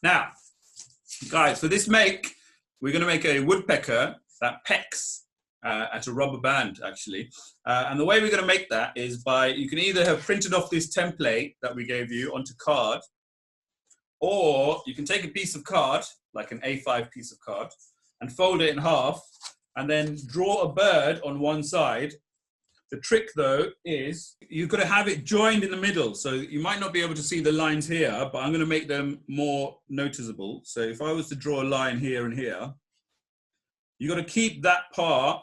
Now, guys, for this make, we're going to make a woodpecker that pecks at a rubber band, actually. And the way we're going to make that is by, you can either have printed off this template that we gave you onto card, or you can take a piece of card, like an A5 piece of card, and fold it in half, and then draw a bird on one side. The trick, though, is you've got to have it joined in the middle. So you might not be able to see the lines here, but I'm going to make them more noticeable. So if I was to draw a line here and here, you've got to keep that part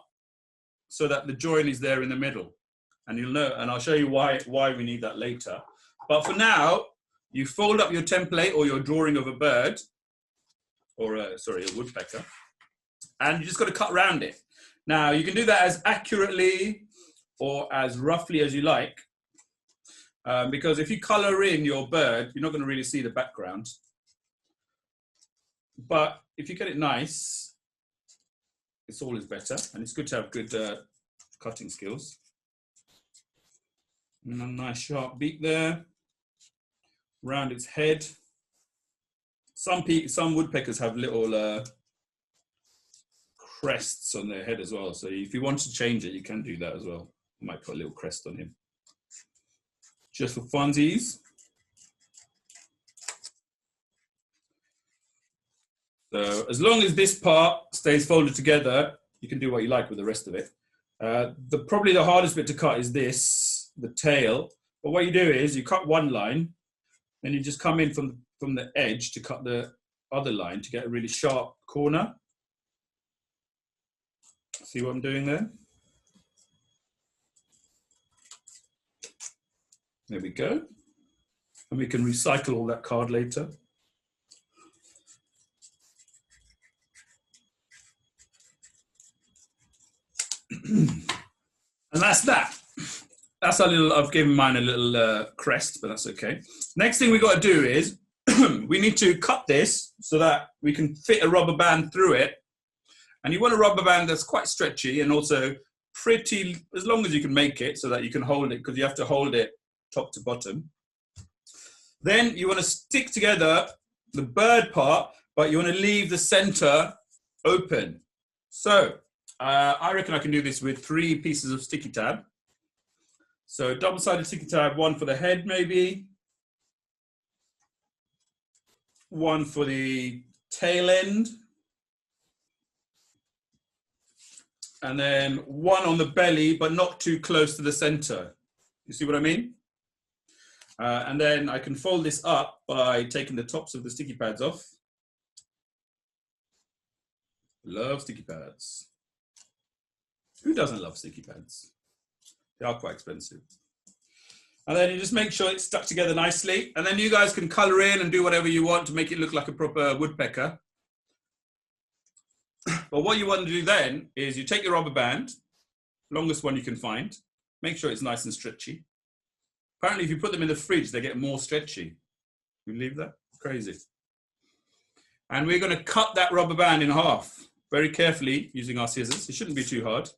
so that the join is there in the middle. And you'll know, and I'll show you why we need that later. But for now, you fold up your template or your drawing of a bird, or a woodpecker, and you just got to cut around it. Now, you can do that as accurately or as roughly as you like, because if you color in your bird, you're not going to really see the background. But if you get it nice, it's always better, and it's good to have good cutting skills. And a nice sharp beak there, round its head. Some woodpeckers have little crests on their head as well, so if you want to change it, you can do that as well. I might put a little crest on him, just for funsies. So as long as this part stays folded together, you can do what you like with the rest of it. Probably the hardest bit to cut is this, the tail. But what you do is you cut one line, then you just come in from the edge to cut the other line to get a really sharp corner. See what I'm doing there? There we go. And we can recycle all that card later. And that's that. That's a little, I've given mine a little crest, but that's okay. Next thing we got to do is we need to cut this so that we can fit a rubber band through it. And you want a rubber band that's quite stretchy and also pretty, as long as you can make it so that you can hold it, because you have to hold it top to bottom. Then you want to stick together the bird part, but you want to leave the center open. So I reckon I can do this with 3 pieces of sticky tab. So double-sided sticky tab, one for the head maybe, one for the tail end, and then one on the belly, but not too close to the center. You see what I mean? And then I can fold this up by taking the tops of the sticky pads off. Love sticky pads. Who doesn't love sticky pads? They are quite expensive. And then you just make sure it's stuck together nicely. And then you guys can color in and do whatever you want to make it look like a proper woodpecker. But what you want to do then is you take your rubber band, longest one you can find, make sure it's nice and stretchy. Apparently, if you put them in the fridge, they get more stretchy. You believe that? Crazy. And we're going to cut that rubber band in half very carefully using our scissors. It shouldn't be too hard.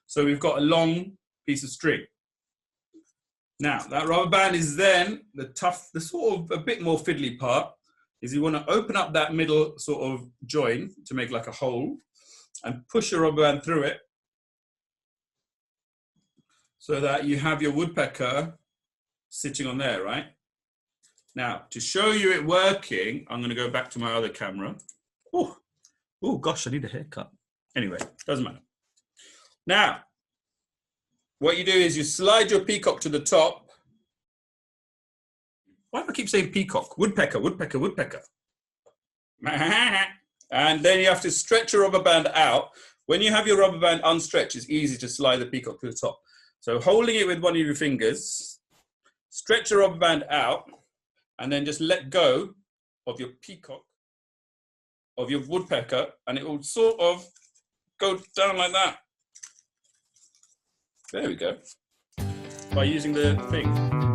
So we've got a long piece of string. Now, that rubber band is then the sort of a bit more fiddly part, is you want to open up that middle sort of join to make like a hole and push your rubber band through it so that you have your woodpecker sitting on there, right? Now, to show you it working, I'm going to go back to my other camera. Oh gosh, I need a haircut. Anyway, doesn't matter. Now, what you do is you slide your peacock to the top. Why do I keep saying peacock? Woodpecker, woodpecker, woodpecker. And then you have to stretch your rubber band out. When you have your rubber band unstretched, it's easy to slide the peacock to the top. So holding it with one of your fingers, stretch the rubber band out, and then just let go of your peacock, of your woodpecker, and it will sort of go down like that. There we go. By using the thing.